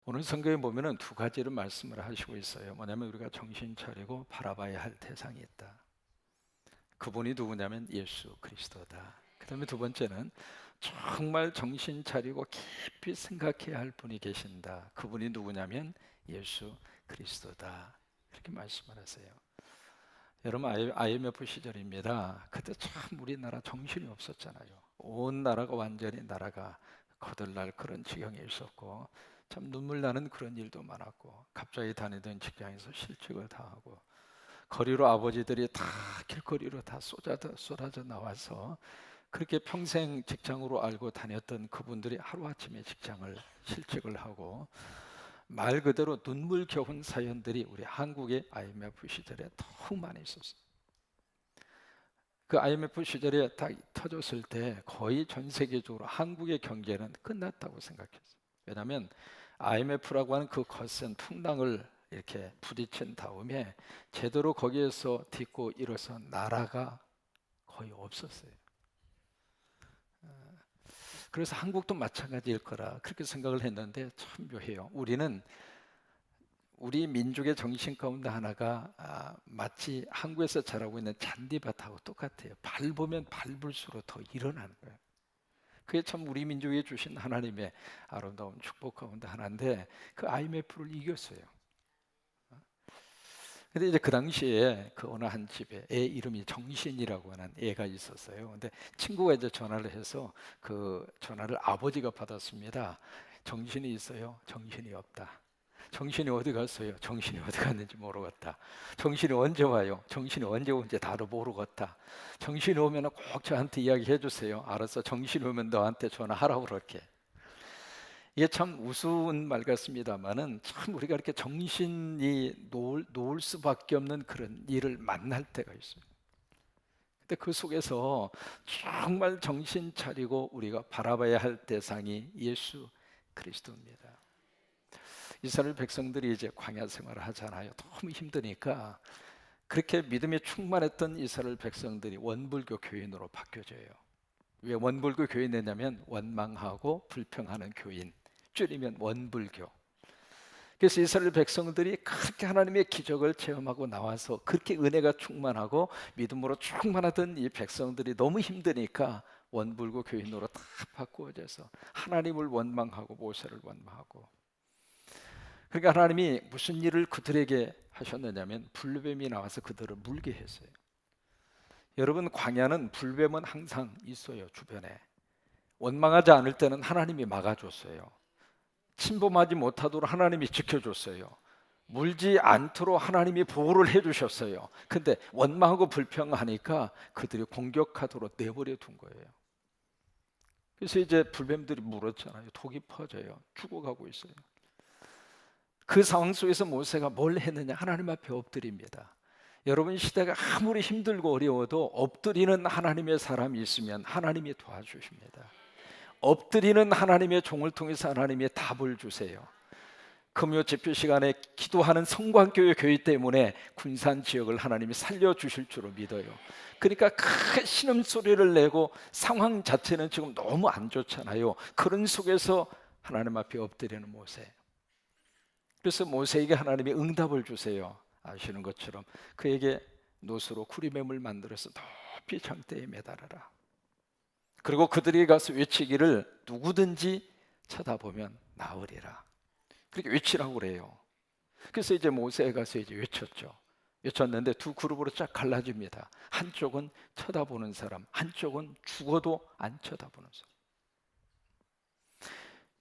오늘 성경에 보면은 두 가지를 말씀을 하시고 있어요. 뭐냐면 우리가 정신 차리고 바라봐야 할 대상이 있다. 그분이 누구냐면 예수 그리스도다. 그다음에 두 번째는 정말 정신 차리고 깊이 생각해야 할 분이 계신다. 그분이 누구냐면 예수 그리스도다. 이렇게 말씀을 하세요. 여러분, IMF 시절입니다. 그때 참 우리나라 정신이 없었잖아요. 온 나라가 완전히 나라가 거들날 그런 지경에 있었고, 참 눈물 나는 그런 일도 많았고, 갑자기 다니던 직장에서 실직을 당하고, 거리로 아버지들이 다 길거리로 다 쏟아져 나와서 그렇게 평생 직장으로 알고 다녔던 그분들이 하루아침에 직장을 실직을 하고, 말 그대로 눈물겨운 사연들이 우리 한국의 IMF 시절에 너무 많이 있었어요. 그 IMF 시절에 딱 터졌을 때 거의 전 세계적으로 한국의 경제는 끝났다고 생각했어요. 왜냐하면 IMF라고 하는 그 거센 풍랑을 이렇게 부딪힌 다음에 제대로 거기에서 딛고 일어선 나라가 거의 없었어요. 그래서 한국도 마찬가지일 거라 그렇게 생각을 했는데 참 묘해요. 우리 민족의 정신 가운데 하나가 마치 한국에서 자라고 있는 잔디밭하고 똑같아요. 밟으면 밟을수록 더 일어나는 거예요. 그게 참 우리 민족에 주신 하나님의 아름다운 축복 가운데 하나인데 그 IMF를 이겼어요. 근데 이제 그 당시에 그 어느 한 집에 애 이름이 정신이라고 하는 애가 있었어요. 근데 친구가 이제 전화를 해서 그 전화를 아버지가 받았습니다. 정신이 있어요? 정신이 없다. 정신이 어디 갔어요? 정신이 어디 갔는지 모르겠다. 정신이 언제 와요? 정신이 언제 온지 다도 모르겠다. 정신이 오면 꼭 저한테 이야기해 주세요. 알았어. 정신이 오면 너한테 전화하라고 그럴게. 이게 참 우스운 말 같습니다만은 참 우리가 이렇게 정신이 놓을 수밖에 없는 그런 일을 만날 때가 있어요. 근데 그 속에서 정말 정신 차리고 우리가 바라봐야 할 대상이 예수 그리스도입니다. 이스라엘 백성들이 이제 광야 생활을 하잖아요. 너무 힘드니까 그렇게 믿음에 충만했던 이스라엘 백성들이 원불교 교인으로 바뀌어져요. 왜 원불교 교인 되냐면 원망하고 불평하는 교인, 줄이면 원불교. 그래서 이스라엘 백성들이 그렇게 하나님의 기적을 체험하고 나와서 그렇게 은혜가 충만하고 믿음으로 충만하던 이 백성들이 너무 힘드니까 원불교 교인으로 다 바꾸어져서 하나님을 원망하고 모세를 원망하고, 그러니까 하나님이 무슨 일을 그들에게 하셨느냐면 불뱀이 나와서 그들을 물게 했어요. 여러분, 광야는 불뱀은 항상 있어요. 주변에 원망하지 않을 때는 하나님이 막아줬어요. 침범하지 못하도록 하나님이 지켜줬어요. 물지 않도록 하나님이 보호를 해주셨어요. 근데 원망하고 불평하니까 그들이 공격하도록 내버려 둔 거예요. 그래서 이제 불뱀들이 물었잖아요. 독이 퍼져요. 죽어가고 있어요. 그 상황 속에서 모세가 뭘 했느냐? 하나님 앞에 엎드립니다. 여러분, 시대가 아무리 힘들고 어려워도 엎드리는 하나님의 사람이 있으면 하나님이 도와주십니다. 엎드리는 하나님의 종을 통해서 하나님의 답을 주세요. 금요 집회 시간에 기도하는 성광교회 교회 때문에 군산 지역을 하나님이 살려주실 줄로 믿어요. 그러니까 큰 신음소리를 내고 상황 자체는 지금 너무 안 좋잖아요. 그런 속에서 하나님 앞에 엎드리는 모세. 그래서 모세에게 하나님이 응답을 주세요. 아시는 것처럼 그에게 노스로 구리뱀을 만들어서 높이 장대에 매달아라. 그리고 그들이 가서 외치기를 누구든지 쳐다보면 나으리라. 그렇게 외치라고 그래요. 그래서 이제 모세가 가서 이제 외쳤죠. 외쳤는데 두 그룹으로 쫙 갈라집니다. 한쪽은 쳐다보는 사람, 한쪽은 죽어도 안 쳐다보는 사람.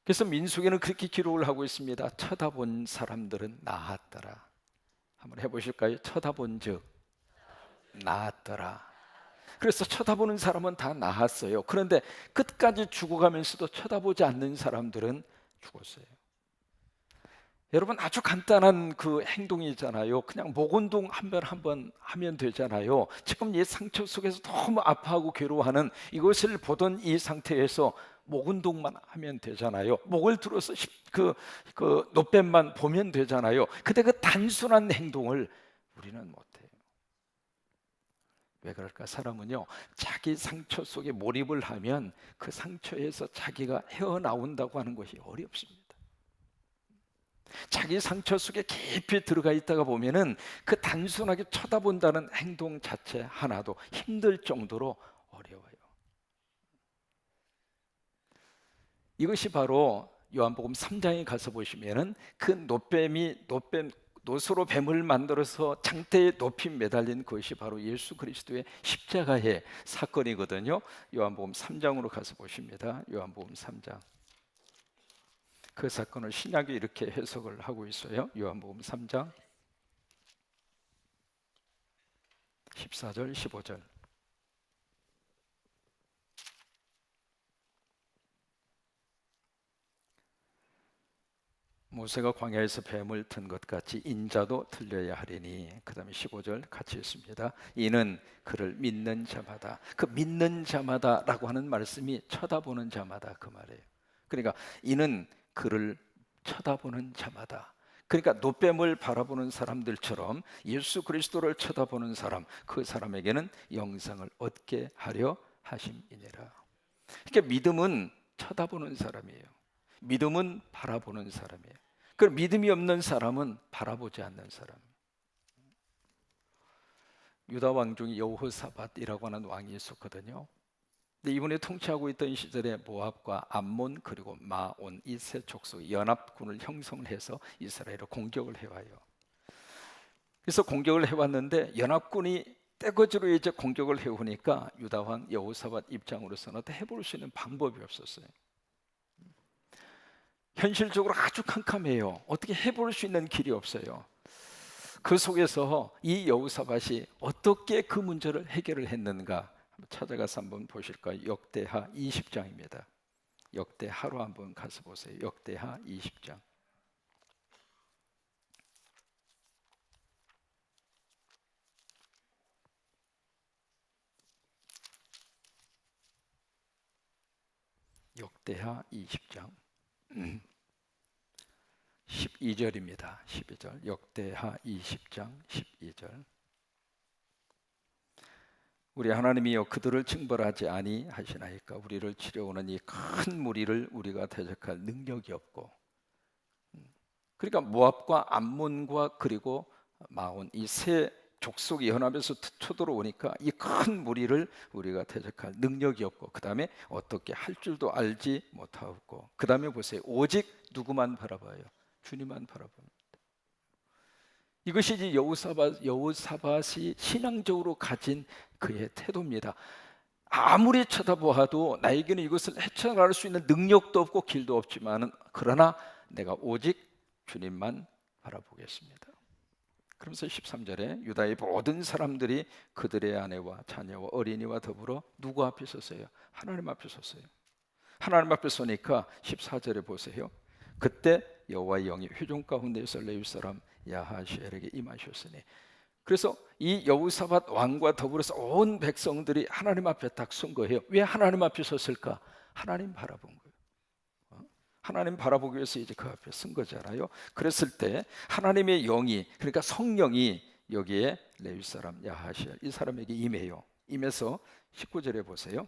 그래서 민수기는 그렇게 기록을 하고 있습니다. 쳐다본 사람들은 나았더라. 한번 해보실까요? 쳐다본 즉 나았더라. 그래서 쳐다보는 사람은 다 나았어요. 그런데 끝까지 죽어가면서도 쳐다보지 않는 사람들은 죽었어요. 여러분, 아주 간단한 그 행동이잖아요. 그냥 목 운동 한번 하면 되잖아요. 지금 이 상처 속에서 너무 아파하고 괴로워하는 이것을 보던 이 상태에서 목 운동만 하면 되잖아요. 목을 들어서 그 노뱀만 보면 되잖아요. 근데 그 단순한 행동을 우리는 못해요. 왜 그럴까? 사람은요, 자기 상처 속에 몰입을 하면 그 상처에서 자기가 헤어나온다고 하는 것이 어렵습니다. 자기 상처 속에 깊이 들어가 있다가 보면은 그 단순하게 쳐다본다는 행동 자체 하나도 힘들 정도로 어려워요. 이것이 바로 요한복음 3장에 가서 보시면은 그 노스로 뱀을 만들어서 장대에 높이 매달린 것이 바로 예수 그리스도의 십자가의 사건이거든요. 요한복음 3장으로 가서 보십니다. 요한복음 3장. 그 사건을 신약이 이렇게 해석을 하고 있어요. 요한복음 3장 14절 15절. 모세가 광야에서 뱀을 튼 것 같이 인자도 틀려야 하리니. 그 다음에 15절 같이 있습니다. 이는 그를 믿는 자마다. 그 믿는 자마다라고 하는 말씀이 쳐다보는 자마다 그 말이에요. 그러니까 이는 그를 쳐다보는 자마다. 그러니까 노뱀을 바라보는 사람들처럼 예수 그리스도를 쳐다보는 사람, 그 사람에게는 영생을 얻게 하려 하심이니라. 그러니까 믿음은 쳐다보는 사람이에요. 믿음은 바라보는 사람이에요. 그 믿음이 없는 사람은 바라보지 않는 사람. 유다 왕 중에 여호사밧이라고 하는 왕이 있었거든요. 근데 이분이 통치하고 있던 시절에 모압과 암몬 그리고 마온 이 세 족속 연합군을 형성해서 이스라엘을 공격을 해와요. 그래서 공격을 해왔는데 연합군이 떼거지로 이제 공격을 해오니까 유다 왕 여호사밧 입장으로서는 해볼 수 있는 방법이 없었어요. 현실적으로 아주 캄캄해요. 어떻게 해볼 수 있는 길이 없어요. 그 속에서 이 여호사밧이 어떻게 그 문제를 해결을 했는가 찾아가서 한번 보실까요? 역대하 20장입니다. 역대하로 한번 가서 보세요. 역대하 20장. 역대하 20장 12절입니다. 12절. 역대하 20장 12절. 우리 하나님이여 그들을 징벌하지 아니하시나이까. 우리를 치려오는 이 큰 무리를 우리가 대적할 능력이 없고. 그러니까 모압과 암몬과 그리고 마온 이 세 족속이 연합해서 쳐들어오니까 이 큰 무리를 우리가 대적할 능력이 없고, 그 다음에 어떻게 할 줄도 알지 못하고, 그 다음에 보세요. 오직 누구만 바라봐요? 주님만 바라봅니다. 이것이 이제 여호사밧이 신앙적으로 가진 그의 태도입니다. 아무리 쳐다보아도 나에게는 이것을 헤쳐나갈 수 있는 능력도 없고 길도 없지만은, 그러나 내가 오직 주님만 바라보겠습니다. 그러면서 13절에 유다의 모든 사람들이 그들의 아내와 자녀와 어린이와 더불어 누구 앞에 섰어요? 하나님 앞에 섰어요. 하나님 앞에 서니까 14절에 보세요. 그때 여호와의 영이 회중 가운데에서 레위 사람 야하시엘에게 임하셨으니. 그래서 이 여호사밧 왕과 더불어서 온 백성들이 하나님 앞에 딱 선 거예요. 왜 하나님 앞에 섰을까? 하나님 바라본 거예요. 하나님 바라보기 위해서 이제 그 앞에 선 거잖아요. 그랬을 때 하나님의 영이, 그러니까 성령이 여기에 레위 사람 야하시엘 이 사람에게 임해요. 임해서 19절에 보세요.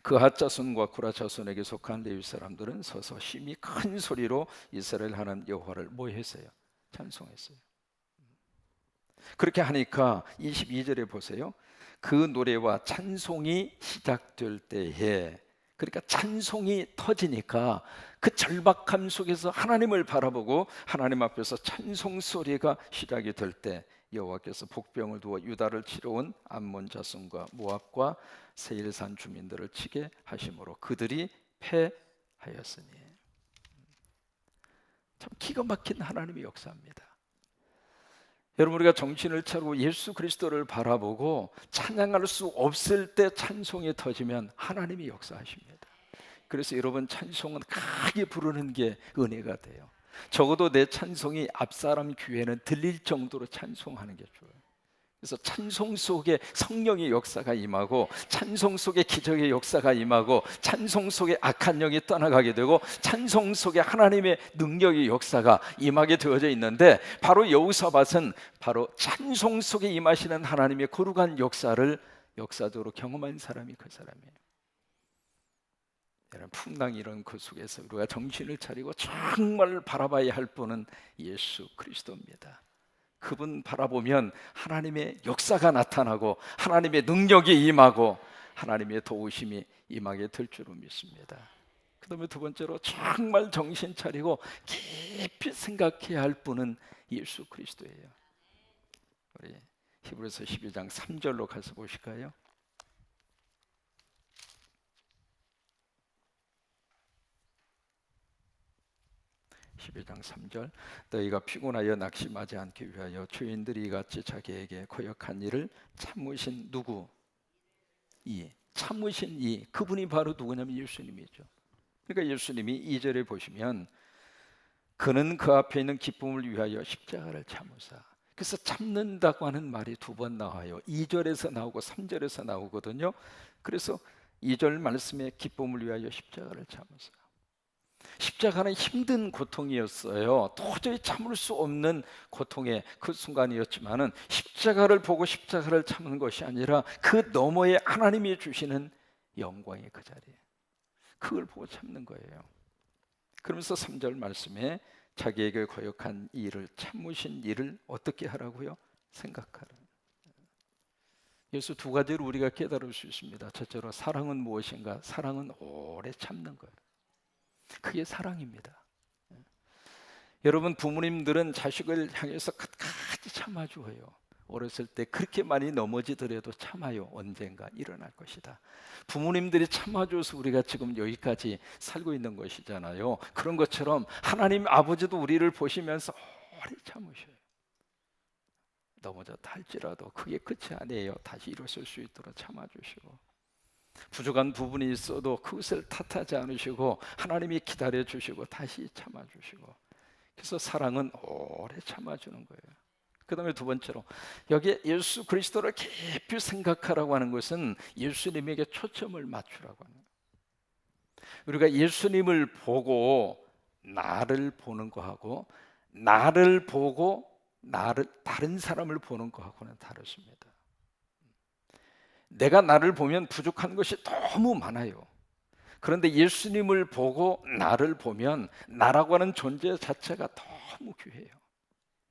그핫 자손과 구라 자손에게 속한 레위 사람들은 서서 심히 큰 소리로 이스라엘 하나님 여호와를 뭐 했어요? 찬송했어요. 그렇게 하니까 22절에 보세요. 그 노래와 찬송이 시작될 때에, 그러니까 찬송이 터지니까 그 절박함 속에서 하나님을 바라보고 하나님 앞에서 찬송 소리가 시작이 될 때 여호와께서 복병을 두어 유다를 치러 온 암몬 자손과 모압과 세일산 주민들을 치게 하심으로 그들이 패하였으니. 참 기가 막힌 하나님의 역사입니다. 여러분, 우리가 정신을 차리고 예수 그리스도를 바라보고 찬양할 수 없을 때 찬송이 터지면 하나님이 역사하십니다. 그래서 여러분, 찬송은 크게 부르는 게 은혜가 돼요. 적어도 내 찬송이 앞사람 귀에는 들릴 정도로 찬송하는 게 좋아요. 그래서 찬송 속에 성령의 역사가 임하고, 찬송 속에 기적의 역사가 임하고, 찬송 속에 악한 영이 떠나가게 되고, 찬송 속에 하나님의 능력의 역사가 임하게 되어져 있는데, 바로 여호사밧은 바로 찬송 속에 임하시는 하나님의 거룩한 역사를 역사적으로 경험한 사람이 그 사람이에요. 이런 풍랑 이런 그 속에서 우리가 정신을 차리고 정말 바라봐야 할 분은 예수 그리스도입니다. 그분 바라보면 하나님의 역사가 나타나고 하나님의 능력이 임하고 하나님의 도우심이 임하게 될 줄로 믿습니다. 그 다음에 두 번째로 정말 정신 차리고 깊이 생각해야 할 분은 예수 그리스도예요. 우리 히브리서 12장 3절로 가서 보실까요? 12장 3절 너희가 피곤하여 낙심하지 않기 위하여 주인들이 같이 자기에게 거역한 일을 참으신 누구? 이 참으신 이 그분이 바로 누구냐면 예수님이죠. 그러니까 예수님이 2절에 보시면 그는 그 앞에 있는 기쁨을 위하여 십자가를 참으사. 그래서 참는다고 하는 말이 두 번 나와요. 2절에서 나오고 3절에서 나오거든요. 그래서 2절 말씀에 기쁨을 위하여 십자가를 참으사. 십자가는 힘든 고통이었어요. 도저히 참을 수 없는 고통의 그 순간이었지만은 십자가를 보고 십자가를 참는 것이 아니라 그 너머에 하나님이 주시는 영광의 그 자리에 그걸 보고 참는 거예요. 그러면서 3절 말씀에 자기에게 거역한 일을 참으신 일을 어떻게 하라고요? 생각하라. 예수 두 가지로 우리가 깨달을 수 있습니다. 첫째로 사랑은 무엇인가? 사랑은 오래 참는 거예요. 그게 사랑입니다. 여러분 부모님들은 자식을 향해서 끝까지 참아주어요. 어렸을 때 그렇게 많이 넘어지더라도 참아요. 언젠가 일어날 것이다. 부모님들이 참아줘서 우리가 지금 여기까지 살고 있는 것이잖아요. 그런 것처럼 하나님 아버지도 우리를 보시면서 오래 참으셔요. 넘어졌다 할지라도 그게 끝이 아니에요. 다시 일어설 수 있도록 참아주시고, 부족한 부분이 있어도 그것을 탓하지 않으시고 하나님이 기다려주시고 다시 참아주시고, 그래서 사랑은 오래 참아주는 거예요. 그 다음에 두 번째로 여기에 예수 그리스도를 깊이 생각하라고 하는 것은 예수님에게 초점을 맞추라고 하는 거예요. 우리가 예수님을 보고 나를 보는 거하고 나를 보고 다른 사람을 보는 거하고는 다르습니다. 내가 나를 보면 부족한 것이 너무 많아요. 그런데 예수님을 보고 나를 보면 나라고 하는 존재 자체가 너무 귀해요.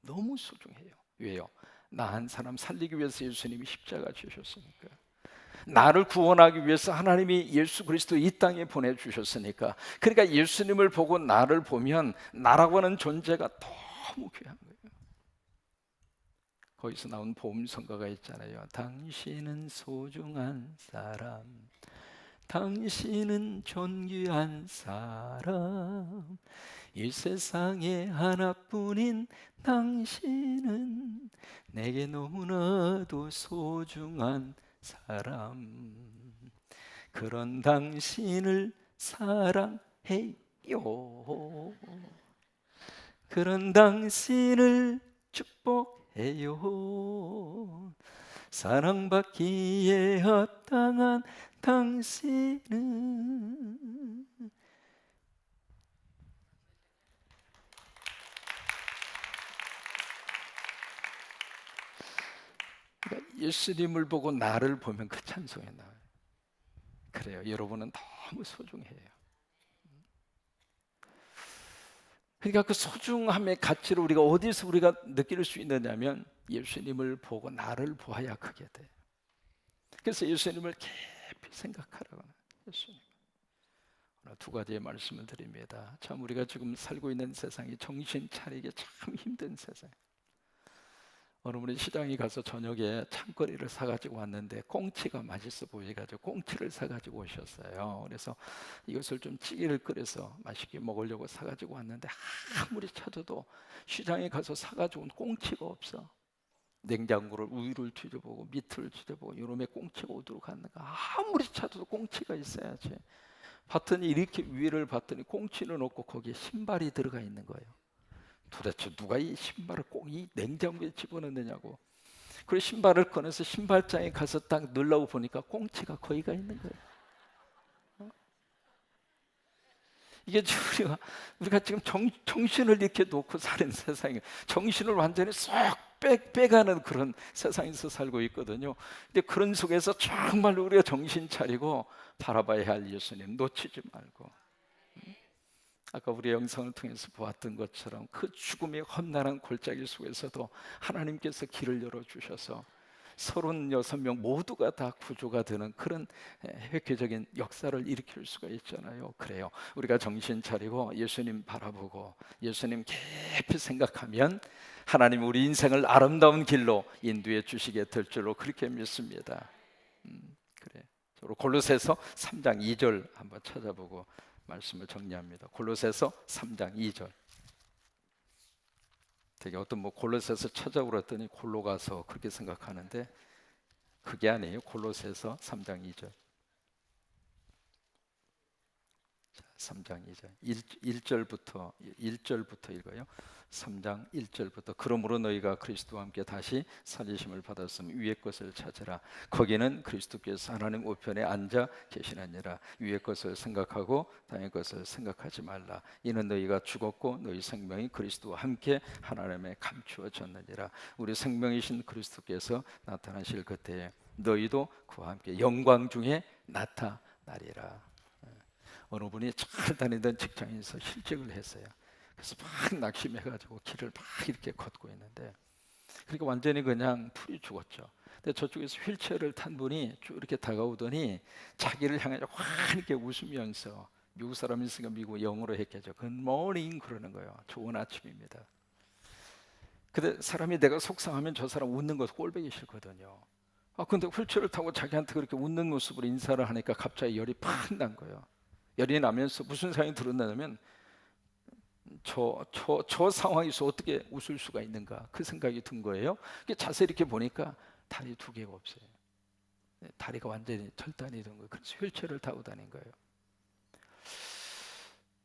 너무 소중해요. 왜요? 나 한 사람 살리기 위해서 예수님이 십자가 지셨으니까. 나를 구원하기 위해서 하나님이 예수 그리스도 이 땅에 보내주셨으니까. 그러니까 예수님을 보고 나를 보면 나라고 하는 존재가 너무 귀한 거예요. 거기서 나온 보험성가가 있잖아요. 당신은 소중한 사람, 당신은 존귀한 사람, 이 세상에 하나뿐인 당신은 내게 너무나도 소중한 사람. 그런 당신을 사랑해요. 그런 당신을 축복해요. 사랑받기에 합당한 당신은. 그러니까 예수님을 보고 나를 보면 그 찬송이 나와요. 그래요. 여러분은 너무 소중해요. 그러니까 그 소중함의 가치를 어디서 우리가 느낄 수 있느냐면 예수님을 보고 나를 보아야 그게 돼. 그래서 예수님을 깊이 생각하라고 하는 예수님. 두 가지의 말씀을 드립니다. 참 우리가 지금 살고 있는 세상이 정신 차리기 참 힘든 세상. 어느 분이 시장에 가서 저녁에 참거리를 사가지고 왔는데 꽁치가 맛있어 보여가지고 꽁치를 사가지고 오셨어요. 그래서 이것을 좀 찌개를 끓여서 맛있게 먹으려고 사가지고 왔는데 아무리 찾아도 시장에 가서 사가지고 온 꽁치가 없어. 냉장고를 우유를 뒤져보고 밑을 뒤져보고 이놈의 꽁치가 어디로 갔는가 아무리 찾아도 꽁치가 있어야지. 봤더니 이렇게 위를 봤더니 꽁치는 없고 거기에 신발이 들어가 있는 거예요. 도대체 누가 이 신발을 꼭 이 냉장고에 집어넣느냐고. 그리고 신발을 꺼내서 신발장에 가서 딱 넣으려고 보니까 꽁치가 거기 가 있는 거예요. 이게 우리가 지금 정신을 이렇게 놓고 사는 세상에 정신을 완전히 쏙 빼가는 그런 세상에서 살고 있거든요. 근데 그런 속에서 정말 우리가 정신 차리고 바라봐야 할 예수님 놓치지 말고, 아까 우리 영상을 통해서 보았던 것처럼 그 죽음의 험난한 골짜기 속에서도 하나님께서 길을 열어주셔서 36명 모두가 다 구조가 되는 그런 획기적인 역사를 일으킬 수가 있잖아요. 그래요. 우리가 정신 차리고 예수님 바라보고 예수님 깊이 생각하면 하나님 우리 인생을 아름다운 길로 인도해 주시게 될 줄로 그렇게 믿습니다. 그래. 골로새서 3장 2절 한번 찾아보고 말씀을 정리합니다. 골로새서 3장 2절. 되게 어떤 골로새서 찾아보라 했더니 골로 가서 그렇게 생각하는데 그게 아니에요. 골로새서 3장 2절. 자, 3장 2절. 1절부터 읽어요. 3장 1절부터 그러므로 너희가 그리스도와 함께 다시 살리심을 받았으면 위의 것을 찾으라. 거기는 그리스도께서 하나님 우편에 앉아 계시느니라. 위의 것을 생각하고 땅의 것을 생각하지 말라. 이는 너희가 죽었고 너희 생명이 그리스도와 함께 하나님에 감추어졌느니라. 우리 생명이신 그리스도께서 나타나실 그때에 너희도 그와 함께 영광 중에 나타나리라. 어느 분이 잘 다니던 직장에서 실직을 했어요. 그래서 막 낙심해가지고 길을 막 이렇게 걷고 있는데, 그러니까 완전히 그냥 풀이 죽었죠. 근데 저쪽에서 휠체어를 탄 분이 쭉 이렇게 다가오더니 자기를 향해 확 이렇게 웃으면서, 미국 사람이니까 미국 영어로 했겠죠. 굿모닝 그러는 거예요. 좋은 아침입니다. 근데 사람이 내가 속상하면 저 사람 웃는 거 꼴보기 싫거든요. 근데 휠체어를 타고 자기한테 그렇게 웃는 모습으로 인사를 하니까 갑자기 열이 팍 난 거예요. 열이 나면서 무슨 생각이 들었냐면 저 상황에서 어떻게 웃을 수가 있는가, 그 생각이 든 거예요. 자세히 이렇게 보니까 다리 두 개가 없어요. 다리가 완전히 절단이 된 거예요. 그래서 휠체어를 타고 다닌 거예요.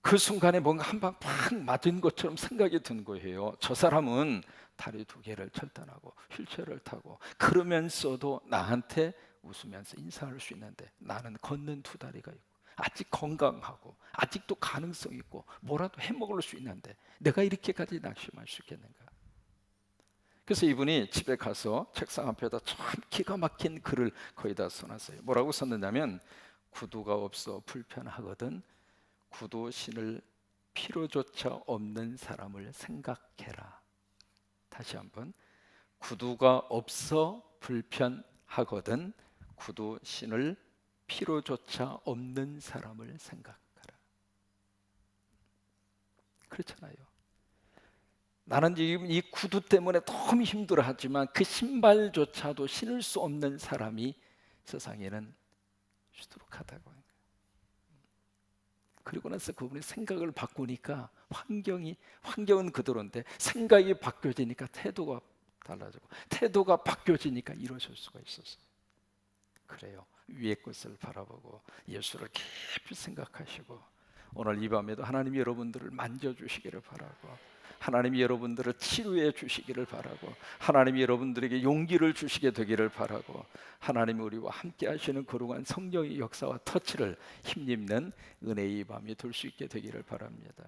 그 순간에 뭔가 한 방 팍 맞은 것처럼 생각이 든 거예요. 저 사람은 다리 두 개를 절단하고 휠체어를 타고 그러면서도 나한테 웃으면서 인사할 수 있는데, 나는 걷는 두 다리가 있고 아직 건강하고 아직도 가능성 있고 뭐라도 해먹을 수 있는데 내가 이렇게까지 낙심할 수 있겠는가. 그래서 이분이 집에 가서 책상 앞에다 참 기가 막힌 글을 거의 다 써놨어요. 뭐라고 썼느냐면, 구두가 없어 불편하거든 구두 신을 필요조차 없는 사람을 생각해라. 다시 한번, 구두가 없어 불편하거든 구두 신을 필요조차 없는 사람을 생각하라. 그렇잖아요. 나는 지금 이 구두 때문에 너무 힘들어하지만 그 신발조차도 신을 수 없는 사람이 세상에는 수두룩하다고 하는 거예요. 그리고 나서 그분이 생각을 바꾸니까 환경은 그대로인데 생각이 바뀌어지니까 태도가 달라지고, 태도가 바뀌어지니까 이루어질 수가 있었어요. 그래요. 위의 것을 바라보고 예수를 깊이 생각하시고, 오늘 이 밤에도 하나님이 여러분들을 만져주시기를 바라고, 하나님이 여러분들을 치료해 주시기를 바라고, 하나님이 여러분들에게 용기를 주시게 되기를 바라고, 하나님이 우리와 함께 하시는 거룩한 성령의 역사와 터치를 힘입는 은혜의 밤이 될 수 있게 되기를 바랍니다.